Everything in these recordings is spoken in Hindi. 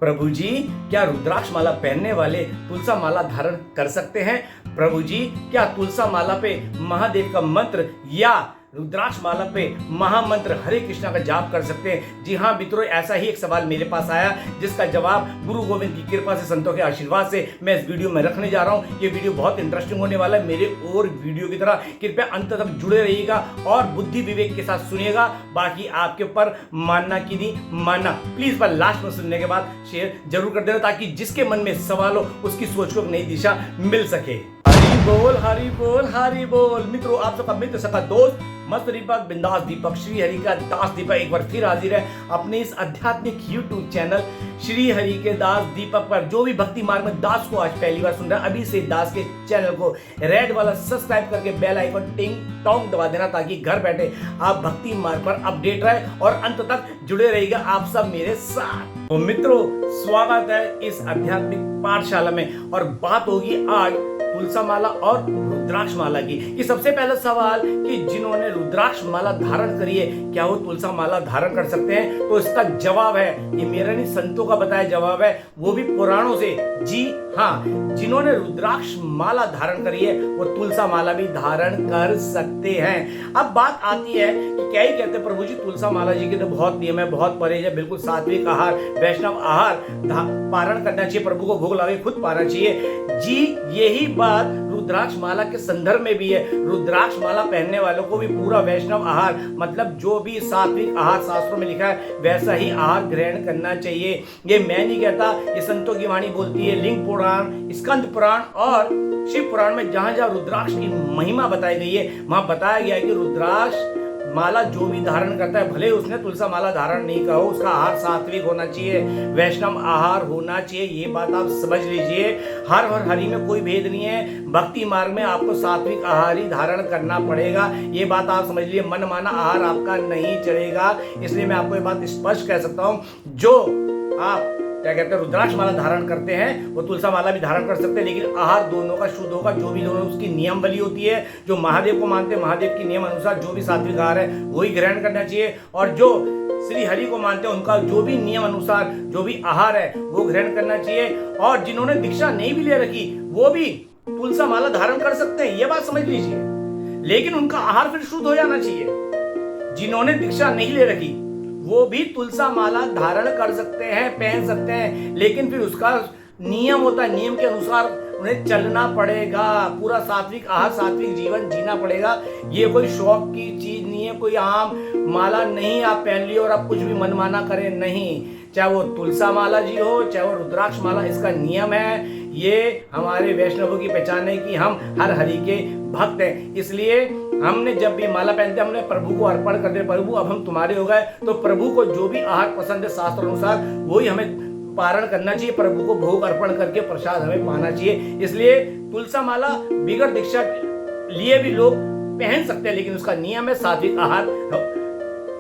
प्रभु जी, क्या रुद्राक्ष माला पहनने वाले तुलसा माला धारण कर सकते हैं? प्रभु जी, क्या तुलसा माला पे महादेव का मंत्र या रुद्राक्ष माला पे महामंत्र हरे कृष्णा का जाप कर सकते हैं? जी हाँ मित्रों, ऐसा ही एक सवाल मेरे पास आया जिसका जवाब गुरु गोविंद की कृपा से, संतों के आशीर्वाद से मैं इस वीडियो में रखने जा रहा हूँ। ये वीडियो बहुत इंटरेस्टिंग होने वाला है मेरे और वीडियो की तरह। कृपया अंत तक जुड़े रहिएगा और बुद्धि विवेक के साथ सुनिएगा। बाकी आपके ऊपर, मानना कि नहीं मानना, प्लीज पर लास्ट में सुनने के बाद शेयर जरूर कर देना ताकि जिसके मन में सवाल हो उसकी सोच को एक नई दिशा मिल सके। हरि बोल, हरि बोल, हरि बोल। मित्रों, आप सबका मित्र, सबका दोस्त, मस्त दीपक, बिंदास दीपक, श्री हरि का दास दीपक एक बार फिर हाजिर है अपने इस आध्यात्मिक यूट्यूब चैनल श्री हरि के दास दीपक पर। जो भी भक्ति मार्ग में दास को आज पहली बार सुन रहा है, अभी से दास के चैनल को रेड वाला सब्सक्राइब करके बेल आइकन टिंग टोंग दबा देना ताकि घर बैठे आप भक्ति मार्ग पर अपडेट रहे और अंत तक जुड़े रहिएगा आप सब मेरे साथ। तो मित्रों, स्वागत है इस आध्यात्मिक पाठशाला में और बात होगी आज तुलसा माला और रुद्राक्ष माला की। कि सबसे पहला सवाल कि जिन्होंने रुद्राक्ष माला धारण करी है, क्या वो तुलसा माला धारण कर सकते हैं? तो इसका जवाब है, ये मेरा नहीं संतों का बताया जवाब है, वो भी पुराणों से। जी हाँ, जिन्होंने रुद्राक्ष माला धारण करी है वो तुलसा माला भी धारण कर सकते हैं। अब बात आती है कि क्या ही कहते हैं प्रभु जी, तुलसा माला जी के तो बहुत नियम है, बहुत परहेज है, बिल्कुल सात्विक आहार, वैष्णव आहार पारण करना चाहिए, प्रभु को भोग लावे खुद पाना चाहिए। जी यही बात रुद्राक्ष माला के संदर्भ में भी है। रुद्राक्ष माला पहनने वालों को भी पूरा वैष्णव आहार, मतलब जो भी सात्विक आहार शास्त्रों में लिखा है वैसा ही आहार ग्रहण करना चाहिए। ये मैं नहीं कहता, ये संतों की वाणी बोलती है। लिंग पुराण, स्कंद पुराण और शिव पुराण में जहां जहां रुद्राक्ष की महिमा बताई गई है वहां बताया गया है कि रुद्राक्ष माला जो भी धारण करता है, भले उसने तुलसा माला धारण नहीं कहा हो, उसका आहार सात्विक होना चाहिए, वैष्णव आहार होना चाहिए। ये बात आप समझ लीजिए। हर और हरि में कोई भेद नहीं है। भक्ति मार्ग में आपको सात्विक आहार ही धारण करना पड़ेगा। ये बात आप समझ लीजिए। मन माना आहार आपका नहीं चलेगा। इसलिए मैं आपको ये बात स्पष्ट कह सकता हूं, जो आप क्या कहते हैं रुद्राक्ष माला धारण करते हैं वो तुलसा माला भी धारण कर सकते हैं, लेकिन आहार दोनों का शुद्ध होगा। जो भी दोनों उसकी नियम बली होती है, जो महादेव को मानते हैं महादेव के नियम अनुसार जो भी सात्विक आहार है वही ग्रहण करना चाहिए, और जो श्री हरि को मानते हैं उनका जो भी नियम अनुसार जो भी आहार है वो ग्रहण करना चाहिए। और जिन्होंने दीक्षा नहीं भी ले रखी वो भी तुलसा माला धारण कर सकते हैं, ये बात समझ लीजिए, लेकिन उनका आहार फिर शुद्ध हो जाना चाहिए। जिन्होंने दीक्षा नहीं ले रखी वो भी तुलसा माला धारण कर सकते हैं, पहन सकते हैं, लेकिन फिर उसका नियम होता है, नियम के अनुसार उन्हें चलना पड़ेगा। पूरा सात्विक आहार, सात्विक जीवन जीना पड़ेगा। ये कोई शौक की चीज नहीं है, कोई आम माला नहीं आप पहन लियो और आप कुछ भी मनमाना करें, नहीं। चाहे वो तुलसा माला जी हो, चाहे वो रुद्राक्ष माला, इसका नियम है। ये हमारे वैष्णवों की पहचान है कि हम हर हरि के भक्त हैं। इसलिए हमने जब भी माला पहनते हमने प्रभु को अर्पण कर दिया, प्रभु अब हम तुम्हारे हो गए। तो प्रभु को जो भी आहार पसंद है शास्त्र अनुसार वही हमें पारण करना चाहिए। प्रभु को भोग अर्पण करके प्रसाद हमें पाना चाहिए। इसलिए तुलसा माला बिगड़ दीक्षा लिए भी लोग पहन सकते हैं, लेकिन उसका नियम है, सात्विक आहार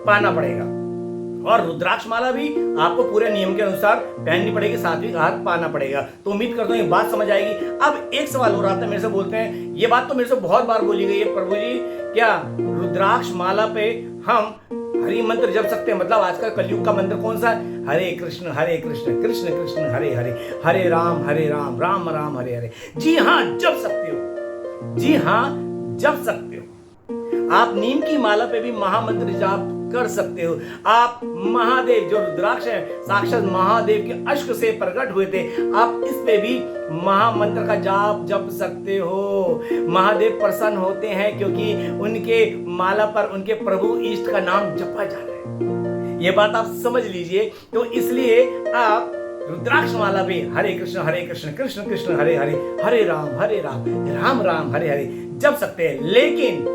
पाना पड़ेगा। और रुद्राक्ष माला भी आपको पूरे नियम के अनुसार पहननी पड़ेगी, सात्विक आहार पाना पड़ेगा। तो उम्मीद करता हूँ ये बात समझ आएगी। अब एक सवाल हो रहा था, मेरे से बोलते हैं, ये बात तो मेरे से बहुत बार बोली गई है, प्रभु जी क्या रुद्राक्ष माला पे हम हरि मंत्र जप सकते हैं? मतलब आजकल कलयुग का मंत्र कौन सा है? हरे कृष्ण कृष्ण कृष्ण हरे हरे, हरे राम राम राम हरे हरे। जी हाँ, जप सकते हो। जी हाँ, जप सकते हो। आप नीम की माला पे भी महामंत्र जाप कर सकते हो। आप महादेव, जो रुद्राक्ष है साक्षात महादेव के अश्क से प्रकट हुए थे, आप इस पे भी महामंत्र का जाप जप सकते हो। महादेव प्रसन्न होते हैं क्योंकि उनके माला पर उनके प्रभु इष्ट का नाम जपा जा रहा है। ये बात आप समझ लीजिए। तो इसलिए आप रुद्राक्ष माला भी हरे कृष्ण कृष्ण कृष्ण हरे हरे, हरे राम राम राम हरे हरे जप सकते हैं, लेकिन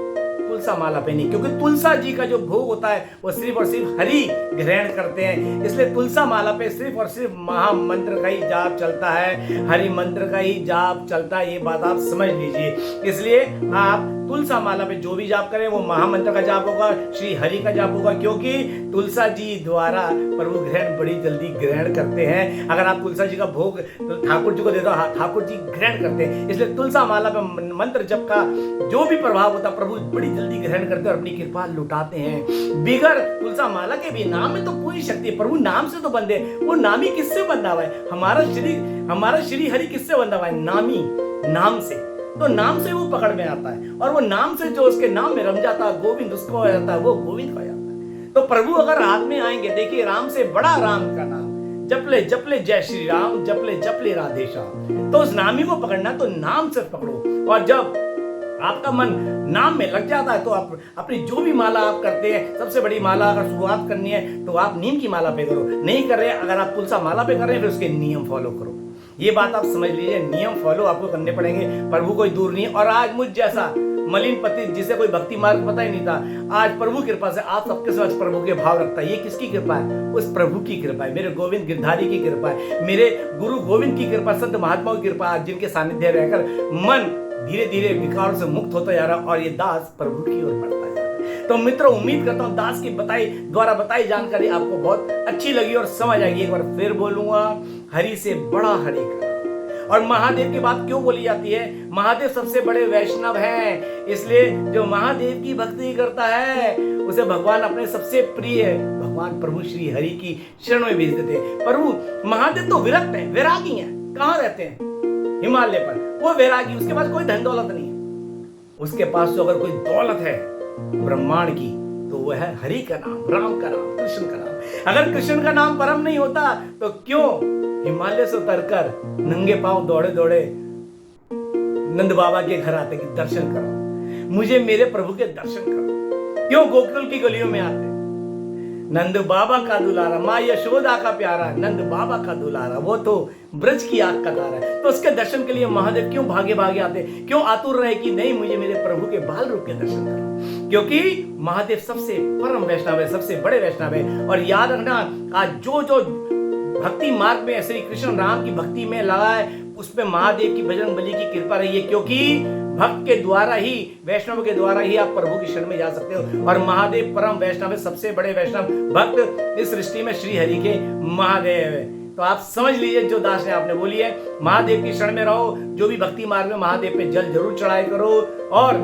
तुलसा माला पे नहीं, क्योंकि तुलसा जी का जो भोग होता है वो सिर्फ और सिर्फ हरि ग्रहण करते हैं। इसलिए तुलसा माला पे सिर्फ और सिर्फ महामंत्र का ही जाप चलता है, हरि मंत्र का ही जाप चलता है। ये बात आप समझ लीजिए। इसलिए आप तुलसा माला पे जो भी जाप करें वो महामंत्र का जाप होगा, श्री हरि का जाप होगा, क्योंकि तुलसा जी द्वारा प्रभु ग्रहण बड़ी जल्दी ग्रहण करते हैं। अगर आप तुलसा जी का भोग तो ठाकुर जी को दे दो, ठाकुर जी ग्रहण करते हैं। इसलिए तुलसा माला पे मंत्र जप का जो भी प्रभाव होता है प्रभु बड़ी जल्दी ग्रहण करते हैं और अपनी कृपा लुटाते हैं। बिगर तुलसा माला के भी नाम में तो पूरी शक्ति है, प्रभु नाम से तो बंधे। वो नामी किससे बंधा हुआ है? हमारा श्री हरि किससे बंधा हुआ है? नामी, नाम से। तो नाम से वो पकड़ में आता है और वो नाम से जो उसके नाम में रम जाता है, गोविंद उसको हो जाता है, वो गोविंद हो जाता है। तो प्रभु अगर हाथ में आएंगे, देखिए राम से बड़ा राम का नाम, जपले जपले जय श्री राम, जपले जपले राधे श्याम। तो उस नामी को पकड़ना तो नाम से पकड़ो। और जब आपका मन नाम में लग जाता है तो आप अपनी जो भी माला आप करते हैं, सबसे बड़ी माला अगर शुरुआत करनी है तो आप नीम की माला पे करो। नहीं कर रहे, अगर आप तुलसा माला पे कर रहे हैं फिर उसके नियम फॉलो करो। ये बात आप समझ लीजिए, नियम फॉलो आपको करने पड़ेंगे। प्रभु कोई दूर नहीं है। और आज मुझ जैसा मलिन पति जिसे कोई भक्ति मार्ग पता ही नहीं था, आज प्रभु कृपा से आप सबके साथ प्रभु के भाव रखता है। ये किसकी कृपा है? उस प्रभु की कृपा है, मेरे गोविंद गिरधारी की कृपा है, मेरे गुरु गोविंद की कृपा, संत महात्माओं की कृपा, जिनके सानिध्य रहकर मन धीरे धीरे विकारों से मुक्त होता जा रहा और ये दास प्रभु की ओर बढ़ता जा रहा है। तो मित्रों, उम्मीद करता हूं दास की द्वारा बताई जानकारी आपको बहुत अच्छी लगी और समझ आएगी। एक बार फिर बोलूंगा, हरि से बड़ा हरि का। और महादेव की बात क्यों बोली जाती है? महादेव सबसे बड़े वैष्णव हैं, इसलिए जो महादेव की भक्ति करता है उसे भगवान अपने सबसे प्रिय भगवान प्रभु श्री हरि की शरण में भेज देते हैं। प्रभु महादेव तो विरक्त है, वैरागी है। कहाँ रहते हैं? हिमालय पर। वो वैरागी, उसके पास कोई धन दौलत नहीं है। उसके पास तो अगर कोई दौलत है ब्रह्मांड की तो वह है हरि का नाम, राम का नाम, कृष्ण का नाम। अगर कृष्ण का नाम परम नहीं होता तो क्यों हिमालय से उतरकर नंगे पांव दौड़े दौड़े नंद बाबा के घर आते कि दर्शन करो, मुझे मेरे प्रभु के दर्शन करो। क्यों गोकुल की गलियों में आते? नंद बाबा का दुलारा, माँ यशोदा का प्यारा, नंद बाबा का दुलारा, वो तो ब्रज की आग का तारा है। तो उसके दर्शन के लिए महादेव क्यों भागे भागे आते? क्यों आतुर रहे कि नहीं मुझे मेरे प्रभु के बाल रूप के दर्शन करो? क्योंकि महादेव सबसे परम वैष्णव है, सबसे बड़े वैष्णव है। और याद रखना, आज जो जो भक्ति मार्ग में श्री कृष्ण राम की भक्ति में लगा है उसमें महादेव की बजरंग बली की कृपा रही है, क्योंकि भक्त के द्वारा ही, वैष्णव के द्वारा ही आप प्रभु की शरण में जा सकते हो। और महादेव परम वैष्णव है, सबसे बड़े वैष्णव भक्त इस सृष्टि में श्री हरि के महादेव है। तो आप समझ लीजिए, जो दास ने आपने बोली है, महादेव की शरण में रहो। जो भी भक्ति मार्ग में महादेव पे जल जरूर चढ़ाई करो। और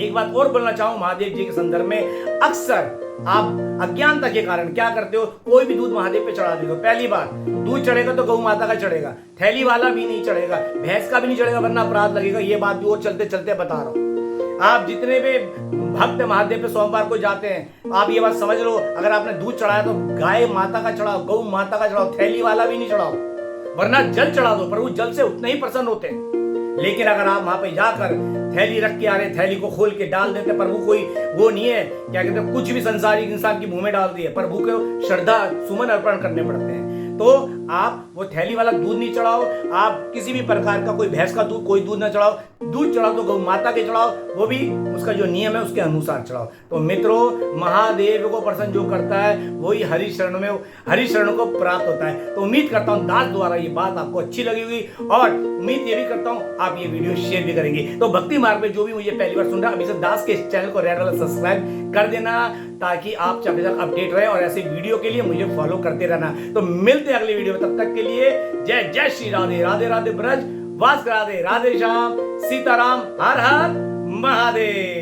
एक बात और बोलना चाहूं महादेव जी के संदर्भ में, अक्सर आप अज्ञानता के कारण क्या करते हो, कोई भी दूध महादेव पे चढ़ा देते हो। पहली बात, दूध चढ़ेगा तो गौ माता का चढ़ेगा, थैली वाला भी नहीं चढ़ेगा, भैंस का भी नहीं चढ़ेगा वरना अपराध लगेगा। ये बात भी वो चलते चलते बता रहा हूं। आप जितने भी भक्त महादेव पे सोमवार को जाते हैं, आप ये बात समझ लो, अगर आपने दूध चढ़ाया तो गाय माता का चढ़ाओ, गौ माता का चढ़ाओ, थैली वाला भी नहीं चढ़ाओ, वरना जल चढ़ा दो। प्रभु जल से उतने ही प्रसन्न होते हैं। लेकिन अगर आप वहां पे जाकर थैली रख के आ रहे, थैली को खोल के डाल देते, प्रभु कोई वो नहीं है, क्या कहते हैं, कुछ भी संसारिक इंसान की मुंह में डाल दिए, प्रभु को श्रद्धा सुमन अर्पण करने पड़ते हैं। तो आप वो थैली वाला दूध नहीं चढ़ाओ, आप किसी भी प्रकार का कोई भैंस का दूध, कोई दूध ना चढ़ाओ। दूध चढ़ाओ तो गौ माता के चढ़ाओ, वो भी उसका जो नियम है उसके अनुसार चढ़ाओ। तो मित्रों, महादेव को प्रसन्न जो करता है वही हरि शरण को प्राप्त होता है। तो उम्मीद करता हूँ दास द्वारा ये बात आपको अच्छी लगी होगी और उम्मीद ये भी करता हूँ आप ये वीडियो शेयर भी करेंगे। तो भक्ति मार्ग में जो भी मुझे पहली बार सुन रहा है, अभी से दास के चैनल को रेड वाला सब्सक्राइब कर देना, ताकि आप जब तक अपडेट रहे, और ऐसे वीडियो के लिए मुझे फॉलो करते रहना। तो मिलते हैं अगली वीडियो में, तब तक के लिए जय जय श्री राधे, राधे राधे ब्रज, वास राधे, राधे श्याम, सीताराम, हर हर महादेव।